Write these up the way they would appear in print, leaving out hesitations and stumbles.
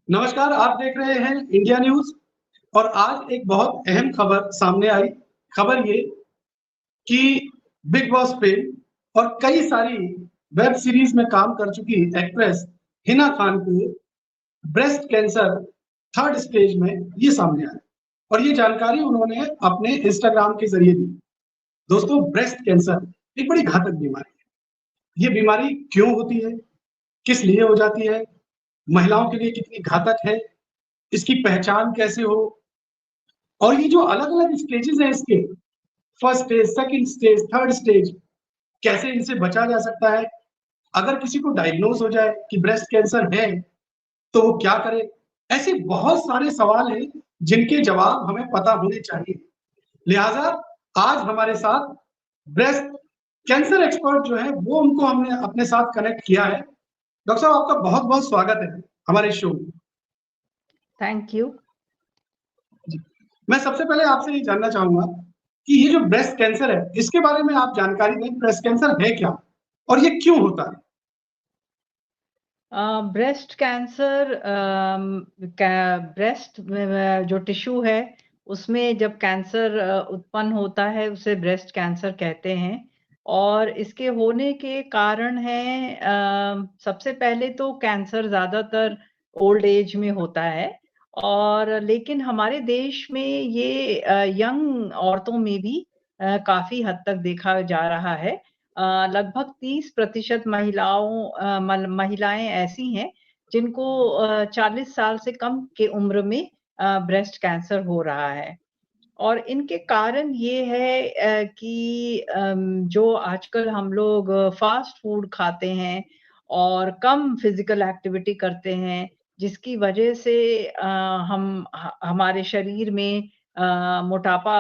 नमस्कार, आप देख रहे हैं इंडिया न्यूज़ और आज एक बहुत अहम खबर सामने आई। खबर ये कि बिग बॉस फेम और कई सारी वेब सीरीज में काम कर चुकी एक्ट्रेस हिना खान को ब्रेस्ट कैंसर थर्ड स्टेज में ये सामने आया और ये जानकारी उन्होंने अपने इंस्टाग्राम के ज़रिए दी। दोस्तों, ब्रेस्ट कैंसर एक बड़ी घातक बीमारी है। ये बीमारी क्यों होती है? किस लिए हो जाती है? महिलाओं के लिए कितनी घातक है? इसकी पहचान कैसे हो? और ये जो अलग-अलग स्टेजेस हैं इसके, first stage, second stage, third stage, कैसे इनसे बचा जा सकता है? अगर किसी को डायग्नोज हो जाए कि ब्रेस्ट कैंसर है, तो वो क्या करे? ऐसे बहुत सारे सवाल हैं जिनके जवाब हमें पता होने चाहिए। लिहाजा आज हमारे साथ ब्रेस्ट कैंसर एक्सपर्ट जो है वो उनको हमने अपने साथ कनेक्ट किया है। डॉक्टर साहब, आपका बहुत-बहुत स्वागत है हमारे शो में। Thank you. जी। मैं सबसे पहले आपसे ये जानना चाहूँगा कि ये जो ब्रेस्ट कैंसर है, इसके बारे में आप जानकारी दें, ब्रेस्ट कैंसर है क्या? और ये क्यों होता है? ब्रेस्ट कैंसर ब्रेस्ट में जो टिश्यू है उसमें जब कैंसर उत्पन्न होता है उसे ब्रेस्ट कैंसर कहते हैं। और इसके होने के कारण हैं, सबसे पहले तो कैंसर ज़्यादातर ओल्ड एज में होता है और लेकिन हमारे देश में ये यंग औरतों में भी काफ़ी हद तक देखा जा रहा है। लगभग 30% महिलाएँ ऐसी हैं जिनको 40 साल से कम की उम्र में ब्रेस्ट कैंसर हो रहा है। और इनके कारण ये है कि जो आजकल हम लोग फ़ास्ट फूड खाते हैं और कम फ़िज़िकल एक्टिविटी करते हैं, जिसकी वजह से हमारे शरीर में मोटापा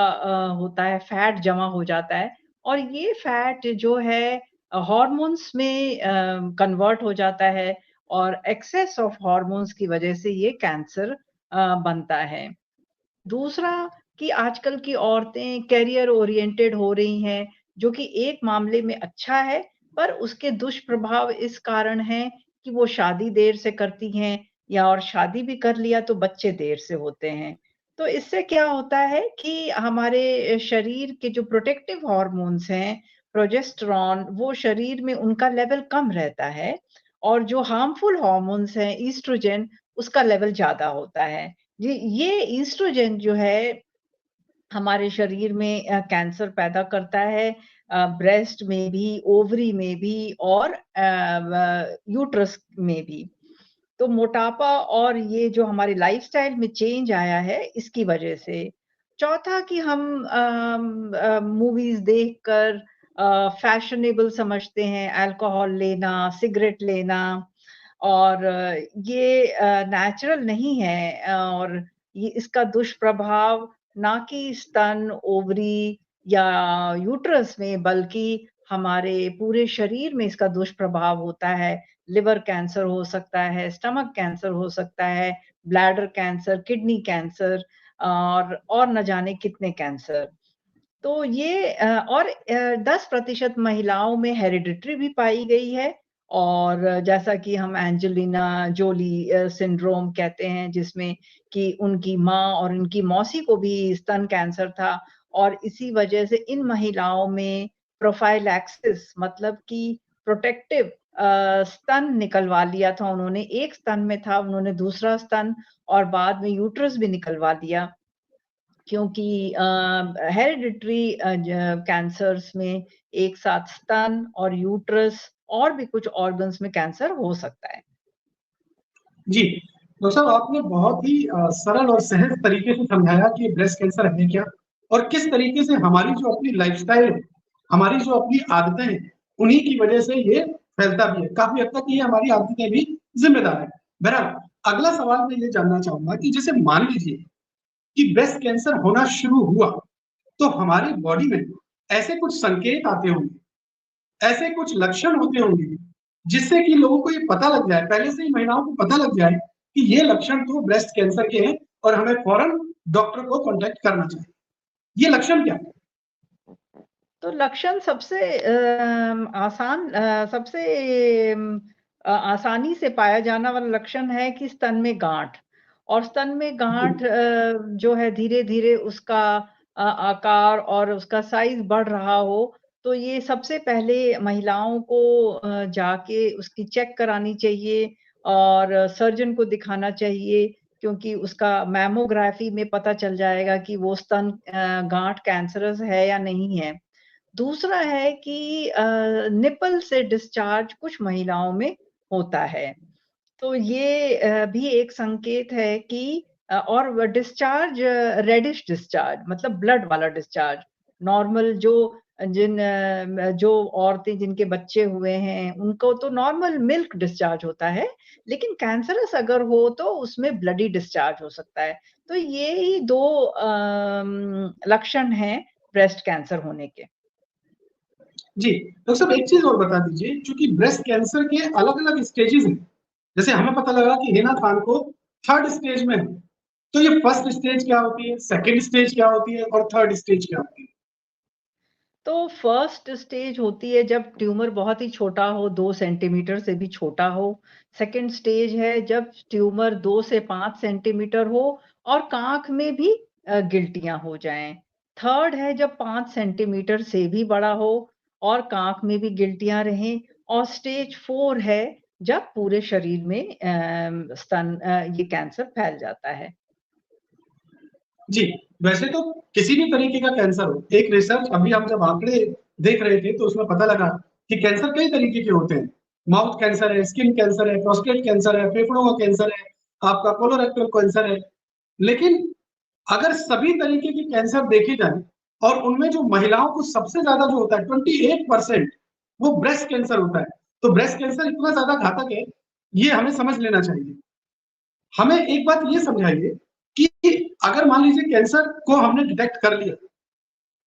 होता है, फैट जमा हो जाता है और ये फैट जो है हॉर्मोन्स में कन्वर्ट हो जाता है और एक्सेस ऑफ हॉर्मोन्स की वजह से ये कैंसर बनता है। दूसरा कि आजकल की औरतें करियर ओरिएंटेड हो रही हैं, जो कि एक मामले में अच्छा है, पर उसके दुष्प्रभाव इस कारण हैं कि वो शादी देर से करती हैं या और शादी भी कर लिया तो बच्चे देर से होते हैं। तो इससे क्या होता है कि हमारे शरीर के जो प्रोटेक्टिव हॉर्मोन्स हैं, प्रोजेस्टेरॉन, वो शरीर में उनका लेवल कम रहता है और जो हार्मफुल हॉर्मोन्स हैं, एस्ट्रोजन, उसका लेवल ज़्यादा होता है। ये एस्ट्रोजन जो है हमारे शरीर में कैंसर पैदा करता है, ब्रेस्ट में भी, ओवरी में भी और यूट्रस में भी। तो मोटापा और ये जो हमारी लाइफ़स्टाइल में चेंज आया है इसकी वजह से। चौथा कि हम मूवीज़ देखकर फैशनेबल समझते हैं अल्कोहल लेना, सिगरेट लेना और ये नेचुरल नहीं है और ये इसका दुष्प्रभाव ना कि स्तन, ओवरी या यूट्रस में बल्कि हमारे पूरे शरीर में इसका दुष्प्रभाव होता है। लिवर कैंसर हो सकता है, स्टमक कैंसर हो सकता है, ब्लैडर कैंसर, किडनी कैंसर और न जाने कितने कैंसर। तो ये 10% महिलाओं में हेरिडिटरी भी पाई गई है और जैसा कि हम एंजेलिना जोली सिंड्रोम कहते हैं जिसमें कि उनकी माँ और उनकी मौसी को भी स्तन कैंसर था और इसी वजह से इन महिलाओं में प्रोफाइलैक्सिस मतलब कि प्रोटेक्टिव स्तन निकलवा लिया था उन्होंने। एक स्तन में था, उन्होंने दूसरा स्तन और बाद में यूट्रस भी निकलवा दिया। क्योंकि हेरिडिटरी कैंसर्स में एक साथ स्तन और यूट्रस और भी कुछ ऑर्गन्स में कैंसर हो सकता है। जी, डॉक्टर साहब, आपने बहुत ही सरल और सहज तरीके से समझाया कि ब्रेस्ट कैंसर है क्या और किस तरीके से हमारी जो अपनी लाइफ़स्टाइल है, हमारी जो अपनी आदतें हैं, उन्हीं की वजह से ये फैलता भी है। काफ़ी हद तक ये हमारी आदतें भी ज़िम्मेदार हैं। बहरहाल, अगला सवाल मैं ये जानना चाहूँगा कि जैसे मान लीजिए कि ब्रेस्ट कैंसर होना शुरू हुआ, तो हमारी बॉडी में ऐसे कुछ संकेत आते होंगे, ऐसे कुछ लक्षण होते होंगे, जिससे कि लोगों को ये पता लग जाए, पहले से ही महिलाओं को पता लग जाए कि ये लक्षण तो ब्रेस्ट कैंसर के हैं और हमें फौरन डॉक्टर को कॉन्टैक्ट करना चाहिए। ये लक्षण क्या है? तो लक्षण सबसे आसान सबसे आसानी से पाया जाना वाला लक्षण है कि स्तन में गाँठ, और स्तन में गाँठ जो है धीरे-धीरे उसका आकार और उसका साइज़ बढ़ रहा हो, तो ये सबसे पहले महिलाओं को जाके उसकी चेक करानी चाहिए और सर्जन को दिखाना चाहिए, क्योंकि उसका मैमोग्राफी में पता चल जाएगा कि वो स्तन गाँठ कैंसरस है या नहीं है। दूसरा है कि निपल से डिस्चार्ज कुछ महिलाओं में होता है। तो ये भी एक संकेत है कि और व डिस्चार्ज रेडिश डिस्चार्ज मतलब ब्लड वाला डिस्चार्ज। नॉर्मल जो जो औरतें जिनके बच्चे हुए हैं, उनको तो नॉर्मल मिल्क डिस्चार्ज होता है, लेकिन कैंसरस अगर हो तो उसमें ब्लडी डिस्चार्ज हो सकता है। तो ये ही 2 लक्षण हैं ब्रेस्ट कैंसर होने के। जी, डॉक्टर साहब एक चीज़ और बता दीजिए, चूँकि ब्रेस्ट कैंसर के अलग-अलग स्टेजेज़ हैं। जैसे हमें पता लगा कि हिना खान को 3rd स्टेज में है, तो ये फर्स्ट स्टेज क्या होती है, सेकंड स्टेज क्या होती है और थर्ड स्टेज क्या होती है? तो फर्स्ट स्टेज होती है जब ट्यूमर बहुत ही छोटा हो, 2 सेंटीमीटर से भी छोटा हो। सेकंड स्टेज है जब ट्यूमर 2 से 5 सेंटीमीटर हो और काँख में भी गिल्टियाँ हो जाएँ। थर्ड है जब 5 सेंटीमीटर से भी बड़ा हो और काँख में भी गिल्टियाँ रहें, और स्टेज 4 है जब पूरे शरीर में ये कैंसर फैल जाता है। जी, वैसे तो किसी भी तरीके का कैंसर हो, एक रिसर्च अभी हम जब आंकड़े देख रहे थे तो उसमें पता लगा कि कैंसर कई तरीके के होते हैं। माउथ कैंसर है, स्किन कैंसर है, प्रोस्टेट कैंसर है, फेफड़ों का कैंसर है, आपका कोलोरेक्टल कैंसर है। लेकिन अगर सभी तरीके के कैंसर देखे जाएँ और उनमें जो महिलाओं को सबसे ज़्यादा जो होता है 28% वो ब्रेस्ट कैंसर होता है। तो ब्रेस्ट कैंसर इतना ज़्यादा घातक है, ये हमें समझ लेना चाहिए। हमें एक बात ये समझाइए कि अगर मान लीजिए कैंसर को हमने डिटेक्ट कर लिया,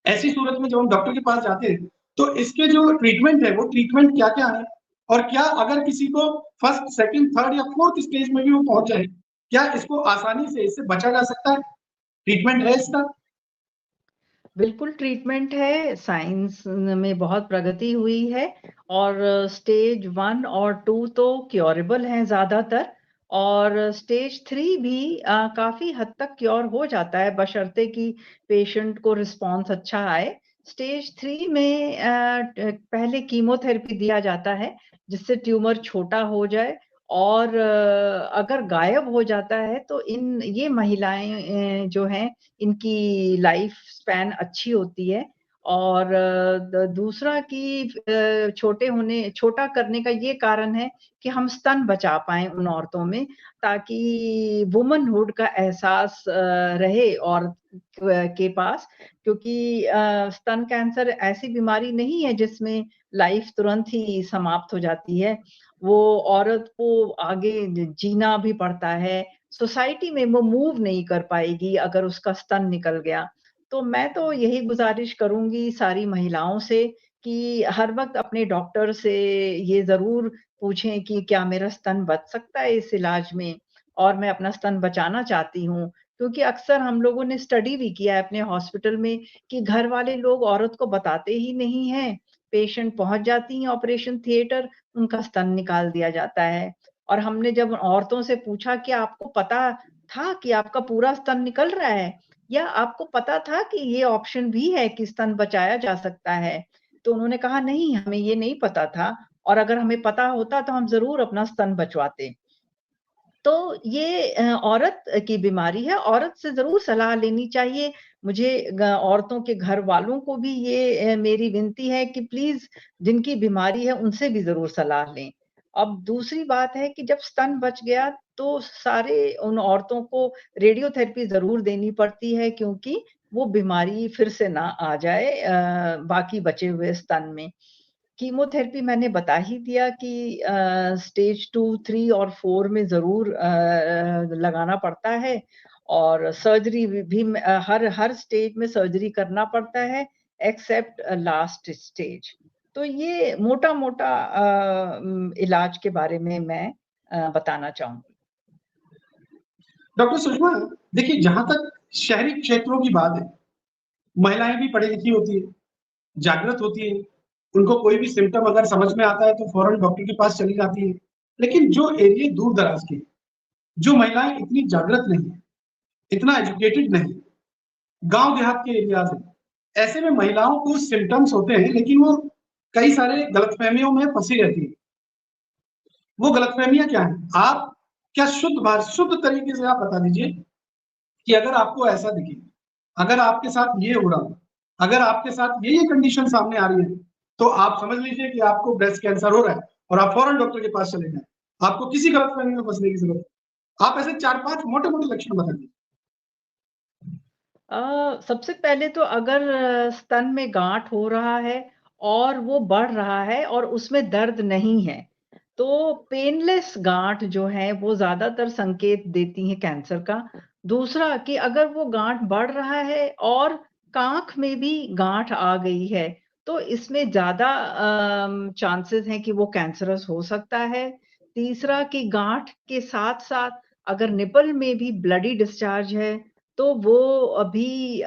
ऐसी सूरत में जब हम डॉक्टर के पास जाते हैं, तो इसके जो ट्रीटमेंट है, वो ट्रीटमेंट क्या-क्या है? और क्या अगर किसी को फर्स्ट, सेकंड, थर्ड या फोर्थ स्टेज में भी वो पहुँच जाए, क्या इसको आसानी से इससे बचा जा सकता है? ट्रीटमेंट है इसका? बिल्कुल ट्रीटमेंट है, साइंस में बहुत प्रगति हुई है और स्टेज 1 और 2 तो क्योरेबल हैं ज़्यादातर, और स्टेज 3 भी काफ़ी हद तक क्योर हो जाता है बशर्ते कि पेशेंट को रिस्पॉन्स अच्छा आए। स्टेज 3 में पहले कीमोथेरेपी दिया जाता है, जिससे ट्यूमर छोटा हो जाए, और अगर गायब हो जाता है तो ये महिलाएँ जो हैं, इनकी लाइफ स्पैन अच्छी होती है। और दूसरा कि छोटा करने का ये कारण है कि हम स्तन बचा पाएँ उन औरतों में, ताकि वुमनहुड का एहसास रहे औरत के पास, क्योंकि स्तन कैंसर ऐसी बीमारी नहीं है जिसमें लाइफ तुरंत ही समाप्त हो जाती है। वो औरत को आगे जीना भी पड़ता है, सोसाइटी में वो मूव नहीं कर पाएगी अगर उसका स्तन निकल गया। तो मैं तो यही गुज़ारिश करूँगी सारी महिलाओं से कि हर वक़्त अपने डॉक्टर से ये ज़रूर पूछें कि क्या मेरा स्तन बच सकता है इस इलाज में, और मैं अपना स्तन बचाना चाहती हूँ। क्योंकि अक्सर हम लोगों ने स्टडी भी किया है अपने हॉस्पिटल में कि घर वाले लोग औरत को बताते ही नहीं हैं। पेशेंट पहुँच जाती हैं ऑपरेशन थिएटर, उनका स्तन निकाल दिया जाता है। और हमने जब औरतों से पूछा कि आपको पता था कि आपका पूरा स्तन निकल रहा है? या आपको पता था कि ये ऑप्शन भी है कि स्तन बचाया जा सकता है? तो उन्होंने कहा नहीं, हमें ये नहीं पता था, और अगर हमें पता होता तो हम ज़रूर अपना स्तन बचवाते। तो ये औरत की बीमारी है, औरत से ज़रूर सलाह लेनी चाहिए। मुझे औरतों के घर वालों को भी ये मेरी विनती है कि प्लीज़ जिनकी बीमारी है उनसे भी ज़रूर सलाह लें। अब दूसरी बात है कि जब स्तन बच गया तो सारे उन औरतों को रेडियोथेरेपी ज़रूर देनी पड़ती है, क्योंकि वो बीमारी फिर से ना आ जाए बाकी बचे हुए स्तन में। कीमोथेरेपी मैंने बता ही दिया कि स्टेज 2, 3 और 4 में ज़रूर लगाना पड़ता है, और सर्जरी भी हर हर स्टेज में सर्जरी करना पड़ता है एक्सेप्ट लास्ट स्टेज। तो ये मोटा-मोटा इलाज के बारे में मैं बताना चाहूँगी। डॉक्टर सुषमा, देखिए जहाँ तक शहरी क्षेत्रों की बात है, महिलाएँ भी पढ़ी-लिखी होती हैं, जागृत होती हैं, उनको कोई भी सिम्पटम अगर समझ में आता है तो फौरन डॉक्टर के पास चली जाती हैं। लेकिन जो एरिया दूर दराज के, जो महिलाएं इतनी जागृत नहीं है, इतना एजुकेटेड नहीं, गांव देहात के एरियाज हैं, ऐसे में महिलाओं को सिम्टम्स होते हैं, लेकिन वो कई सारे गलतफहमियों में फंसी रहती है। वो गलतफहमियां क्या है? आप क्या शुद्ध तरीके से आप बता दीजिए कि अगर आपको ऐसा दिखे, अगर आपके साथ ये हो रहा, अगर आपके साथ ये कंडीशन सामने आ रही है, तो आप समझ लीजिए कि आपको ब्रेस्ट कैंसर हो रहा है और आप फौरन डॉक्टर के पास चले जाएं। आपको किसी गलतफहमी में फंसने की जरूरत है। आप ऐसे 4-5 मोटे-मोटे लक्षण बता दीजिए। सबसे पहले तो अगर स्तन में गाँठ हो रहा है और वो बढ़ रहा है और उसमें दर्द नहीं है, तो पेनलेस गाँठ जो है वो ज़्यादातर संकेत देती हैं कैंसर का। दूसरा कि अगर वो गाँठ बढ़ रहा है और काँख में भी गाँठ आ गई है, तो इसमें ज़्यादा चांसेस हैं कि वो कैंसरस हो सकता है। तीसरा कि गाँठ के साथ-साथ अगर निपल में भी ब्लडी डिस्चार्ज है, तो वो अभी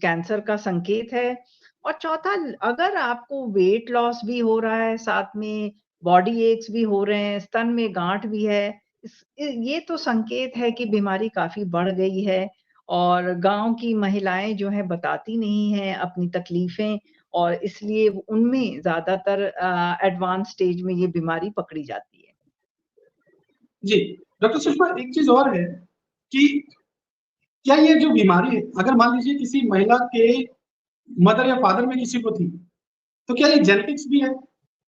कैंसर का संकेत है। और चौथा, अगर आपको वेट लॉस भी हो रहा है, साथ में बॉडी एक्स भी हो रहे हैं, स्तन में गाँठ भी है, ये तो संकेत है कि बीमारी काफ़ी बढ़ गई है। और गाँव की महिलाएँ जो हैं बताती नहीं हैं अपनी तकलीफ़ें, और इसलिए उनमें ज़्यादातर एडवांस स्टेज में ये बीमारी पकड़ी जाती है। जी, डॉक्टर सुषमा, एक चीज और है कि क्या ये जो बीमारी है, अगर मान लीजिए किसी महिला के मदर या फादर में किसी को थी, तो क्या ये जेनेटिक्स भी है?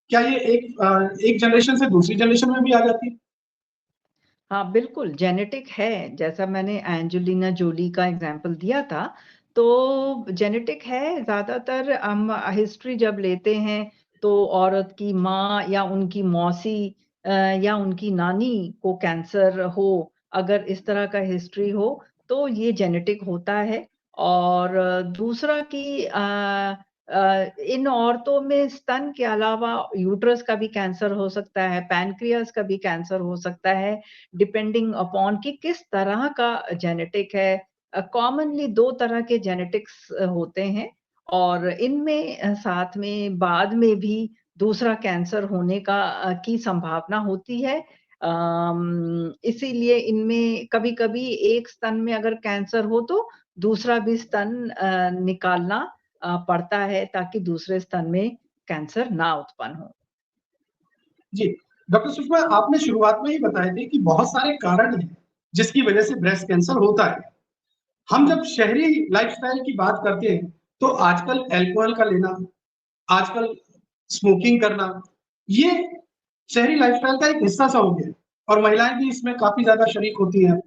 क्या ये एक जनरेशन से दूसरी जनरेशन में भी आ जाती है? हाँ, बिल्कुल, जेनेटिक है, जैसा मैंने एंजेलिना जोली का एग्ज़ाम्पल दिया था, तो जेनेटिक है। ज़्यादातर हम हिस्ट्री जब लेते हैं, तो औरत की माँ या उनकी मौसी या उनकी नानी को कैंसर हो, अगर इस तरह का हिस्ट्री हो, तो ये जेनेटिक होता है। और दूसरा कि इन औरतों में स्तन के अलावा यूट्रस का भी कैंसर हो सकता है, पैनक्रियाज़ का भी कैंसर हो सकता है, डिपेंडिंग अपॉन कि किस तरह का जेनेटिक है। कॉमनली 2 तरह के जेनेटिक्स होते हैं, और इनमें साथ में बाद में भी दूसरा कैंसर होने का की संभावना होती है। इसीलिए इनमें कभी-कभी एक स्तन में अगर कैंसर हो तो दूसरा भी स्तन निकालना पड़ता है, ताकि दूसरे स्तन में कैंसर ना उत्पन्न हो। जी, डॉक्टर सुषमा, आपने शुरुआत में ही बताए थे कि बहुत सारे कारण हैं जिसकी वजह से ब्रेस्ट कैंसर होता है। हम जब शहरी लाइफस्टाइल की बात करते हैं, तो आजकल अल्कोहल का लेना, आजकल स्मोकिंग करना, ये शहरी लाइफस्टाइल का एक हिस्सा सा हो गया है और महिलाएं भी इसमें काफी ज्यादा शरीक होती हैं।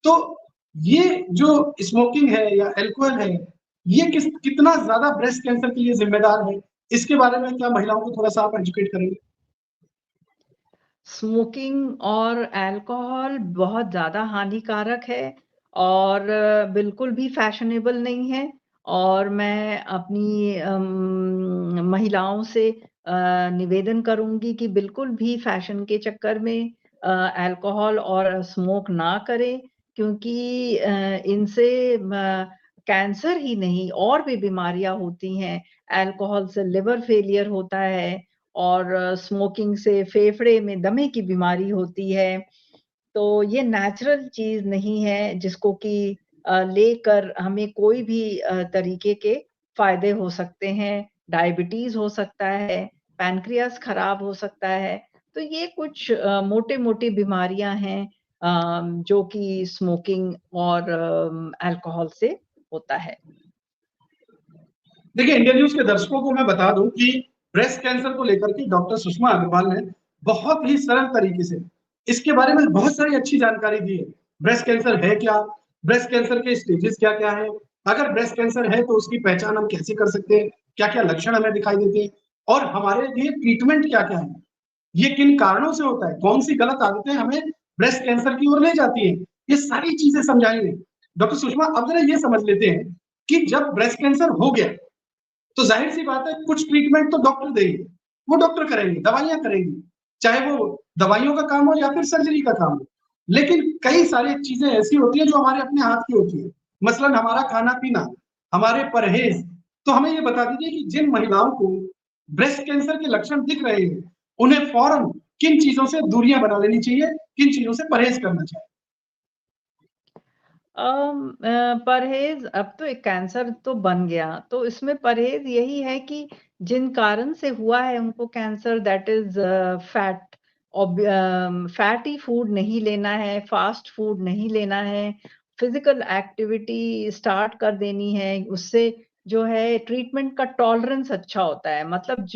तो ये जो स्मोकिंग है या अल्कोहल है, ये कितना ज्यादा ब्रेस्ट कैंसर के लिए जिम्मेदार है? इसके बारे में क्या महिलाओं को थोड़ा सा आप एजुकेट करेंगे? स्मोकिंग और अल्कोहल बहुत ज़्यादा हानिकारक है, और बिल्कुल भी फैशनेबल नहीं है। और मैं अपनी महिलाओं से निवेदन करूँगी कि बिल्कुल भी फैशन के चक्कर में अल्कोहल और स्मोक ना करें, क्योंकि इनसे कैंसर ही नहीं और भी बीमारियाँ होती हैं। अल्कोहल से लिवर फेलियर होता है, और स्मोकिंग से फेफड़े में दमे की बीमारी होती है। तो ये नेचुरल चीज़ नहीं है जिसको कि लेकर हमें कोई भी तरीके के फ़ायदे हो सकते हैं। डायबिटीज़ हो सकता है, पैनक्रियाज़ खराब हो सकता है। तो ये कुछ मोटी-मोटी बीमारियाँ हैं जो कि स्मोकिंग और अल्कोहल से होता है। देखिए, इंडिया न्यूज के दर्शकों को मैं बता दूं कि ब्रेस्ट कैंसर को लेकर के डॉक्टर सुषमा अग्रवाल ने बहुत ही सरल तरीके से इसके बारे में बहुत सारी अच्छी जानकारी दी है। ब्रेस्ट कैंसर है क्या, ब्रेस्ट कैंसर के स्टेजेस क्या क्या है, अगर ब्रेस्ट कैंसर है तो उसकी पहचान हम कैसे कर सकते हैं, क्या क्या लक्षण हमें दिखाई देते हैं और हमारे लिए ट्रीटमेंट क्या क्या है, ये किन कारणों से होता है, कौन सी गलत आदतें हमें ब्रेस्ट कैंसर की ओर ले जाती है, ये सारी चीजें समझाएंगे डॉक्टर सुषमा। अब जरा ये समझ लेते हैं कि जब ब्रेस्ट कैंसर हो गया, तो जाहिर सी बात है कुछ ट्रीटमेंट तो डॉक्टर देंगे, वो डॉक्टर करेंगे, दवाइयां करेंगी, चाहे वो दवाइयों का काम हो या फिर सर्जरी का काम हो। लेकिन कई सारी चीजें ऐसी होती है जो हमारे अपने हाथ की होती है, मसलन हमारा खाना पीना, हमारे परहेज। तो हमें ये बता दीजिए कि जिन महिलाओं को ब्रेस्ट कैंसर के लक्षण दिख रहे हैं, उन्हें फौरन किन चीजों से दूरियां बना लेनी चाहिए, किन चीजों से परहेज करना चाहिए? परहेज़ अब तो एक कैंसर तो बन गया, तो इसमें परहेज़ यही है कि जिन कारण से हुआ है उनको cancer that is fat fatty food नहीं लेना है, फास्ट फूड नहीं लेना है, फिज़िकल एक्टिविटी स्टार्ट कर देनी है, उससे जो है ट्रीटमेंट का टॉलरेंस अच्छा होता है। मतलब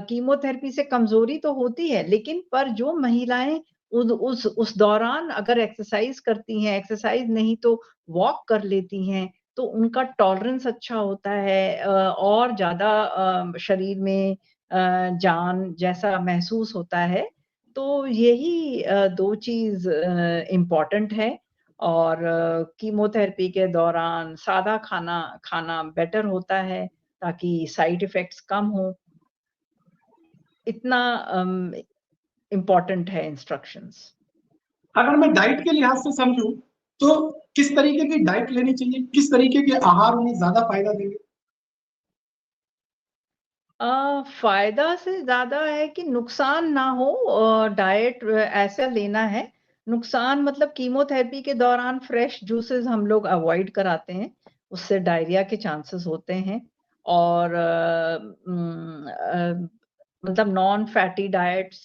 कीमोथेरेपी से कमज़ोरी तो होती है, लेकिन पर जो महिलाएँ उस दौरान अगर एक्सरसाइज़ करती हैं, एक्सरसाइज़ नहीं तो वॉक कर लेती हैं, तो उनका टॉलरेंस अच्छा होता है और ज़्यादा शरीर में जान जैसा महसूस होता है। तो यही 2 चीज़ इम्पोर्टेंट है और कीमोथेरेपी के दौरान सादा खाना खाना बेटर होता है, ताकि साइड इफ़ेक्ट्स कम हों। इतना इम्पोर्टेंट है इंस्ट्रक्शंस। अगर मैं डाइट के लिहाज से समझूं, तो किस तरीके की डाइट लेनी चाहिए, किस तरीके के आहार उन्हें ज्यादा फायदा देंगे? फ़ायदा से ज़्यादा है कि नुकसान ना हो डाइट ऐसा लेना है। नुकसान मतलब कीमोथेरेपी के दौरान फ्रेश जूसेस हम लोग अवॉइड कराते हैं, उससे डायरिया के चांसेस होते हैं और मतलब नॉन फैटी डाइट्स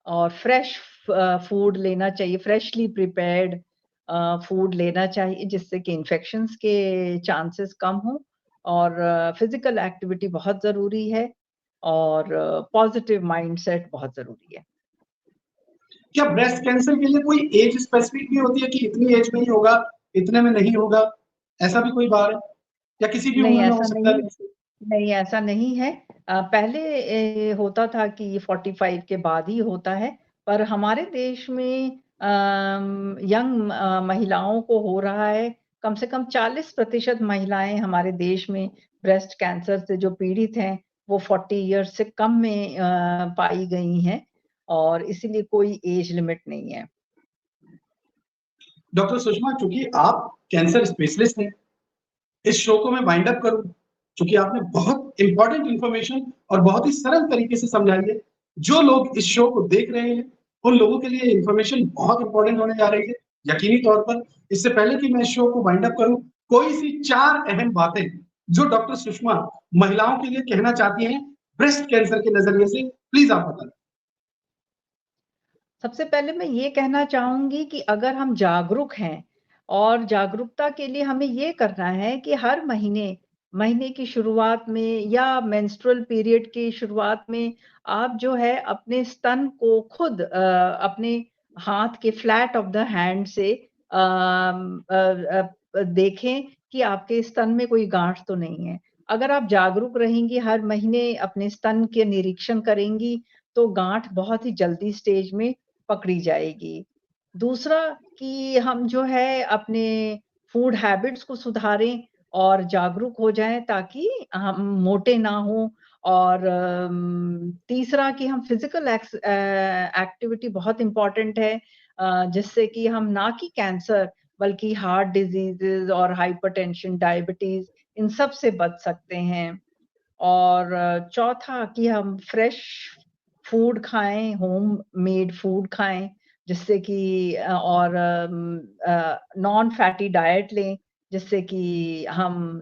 और फ्रेश फूड लेना चाहिए, फ्रेशली प्रिपेयर्ड फूड लेना चाहिए जिससे कि इन्फेक्शंस के चांसेस कम हों और फिज़िकल एक्टिविटी बहुत ज़रूरी है और पॉज़िटिव माइंडसेट बहुत ज़रूरी है। क्या ब्रेस्ट कैंसर के लिए कोई एज स्पेसिफिक भी होती है कि इतनी एज में ही होगा, इतने में नहीं होगा? ऐसा भी कोई बार है या किसी भी नहीं उम्र में हो ऐसा सकता नहीं है? नहीं ऐसा नहीं है। पहले होता था कि 45 के बाद ही होता है, पर हमारे देश में यंग महिलाओं को हो रहा है, कम से कम 40% महिलाएँ हमारे देश में ब्रेस्ट कैंसर से जो पीड़ित हैं, वो 40 इयर्स से कम में पाई गई हैं और इसीलिए कोई एज लिमिट नहीं है। डॉक्टर सुषमा, चूंकि आप कैंसर स्पेशलिस्ट हैं, इस शो को मैं वाइंड अप करूं, क्योंकि आपने बहुत इंपॉर्टेंट इंफॉर्मेशन और बहुत ही सरल तरीके से समझाई है। जो लोग इस शो को देख रहे हैं, उन लोगों के लिए इंफॉर्मेशन बहुत इंपॉर्टेंट होने जा रही है, यकीनी तौर पर। इससे पहले कि मैं इस शो को वाइंड अप करूं, कोई सी 4 अहम बातें जो डॉक्टर सुषमा महिलाओं के लिए कहना चाहती हैं ब्रेस्ट कैंसर के नजरिए से, प्लीज आप बताएं। सबसे पहले मैं ये कहना चाहूँगी कि अगर हम जागरूक हैं और जागरूकता के लिए हमें ये करना है कि हर महीने की शुरुआत में या मेंस्ट्रुअल पीरियड की शुरुआत में आप जो है अपने स्तन को खुद अपने हाथ के फ्लैट ऑफ द हैंड से देखें कि आपके स्तन में कोई गाँठ तो नहीं है। अगर आप जागरूक रहेंगी, हर महीने अपने स्तन के निरीक्षण करेंगी, तो गाँठ बहुत ही जल्दी स्टेज में पकड़ी जाएगी। दूसरा कि हम जो है अपने फूड हैबिट्स को सुधारें और जागरूक हो जाएँ ताकि हम मोटे ना हों और तीसरा कि हम फिज़िकल एक्टिविटी बहुत इम्पोर्टेंट है जिससे कि हम ना कि कैंसर बल्कि हार्ट डिज़ीज़ेज़ और हाइपरटेंशन, डायबिटीज़ इन सब से बच सकते हैं। और चौथा कि हम फ्रेश फूड खाएँ, होम मेड फूड खाएँ, जिससे कि नॉन फैटी डाइट लें, जिससे कि हम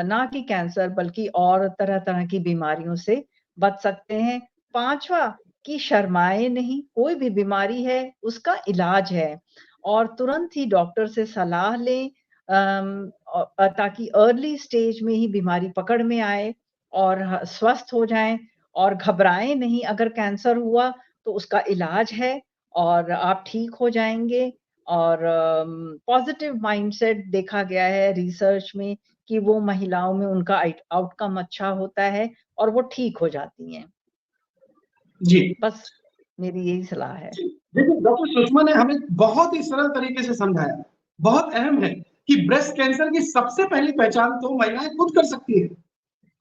ना कि कैंसर बल्कि और तरह-तरह की बीमारियों से बच सकते हैं। 5वां कि शर्माएँ नहीं, कोई भी बीमारी है, उसका इलाज है और तुरंत ही डॉक्टर से सलाह लें ताकि अर्ली स्टेज में ही बीमारी पकड़ में आए और स्वस्थ हो जाएँ और घबराएँ नहीं अगर कैंसर हुआ तो उसका इलाज है और आप ठीक हो जाएँगे और पॉज़िटिव माइंडसेट देखा गया है रिसर्च में कि वो महिलाओं में उनका आउटकम अच्छा होता है और वो ठीक हो जाती हैं। जी। बस मेरी यही सलाह है। देखिए, डॉक्टर सुषमा ने हमें बहुत ही सरल तरीके से समझाया। बहुत अहम है कि ब्रेस्ट कैंसर की सबसे पहली पहचान तो महिलाएं खुद कर सकती है।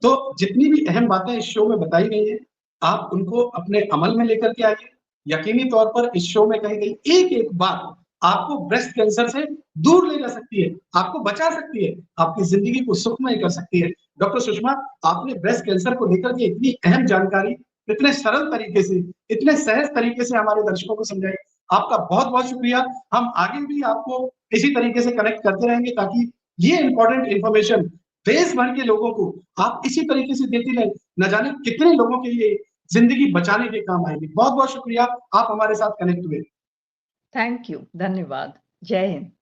तो जितनी भी अहम बातें इस शो में बताई गई हैं, आप उनको अपने अमल में लेकर के आइए। यकीनी तौर पर इस शो में कही गई एक-एक बात आपको ब्रेस्ट कैंसर से दूर ले जा सकती है, आपको बचा सकती है, आपकी ज़िंदगी को सुखमय कर सकती है। डॉक्टर सुषमा, आपने ब्रेस्ट कैंसर को लेकर के इतनी अहम जानकारी इतने सरल तरीके से, इतने सहज तरीके से हमारे दर्शकों को समझाई। आपका बहुत-बहुत शुक्रिया। हम आगे भी आपको इसी तरीके से कनेक्ट करते रहेंगे ताकि ये इम्पोर्टेंट इन्फॉर्मेशन देश भर के लोगों को आप इसी तरीके से देती रहें। न जाने कितने लोगों के ये ज़िंदगी बचाने के काम आएगी। बहुत-बहुत शुक्रिया, आप हमारे साथ कनेक्ट हुए। थैंक यू, धन्यवाद। जय हिंद।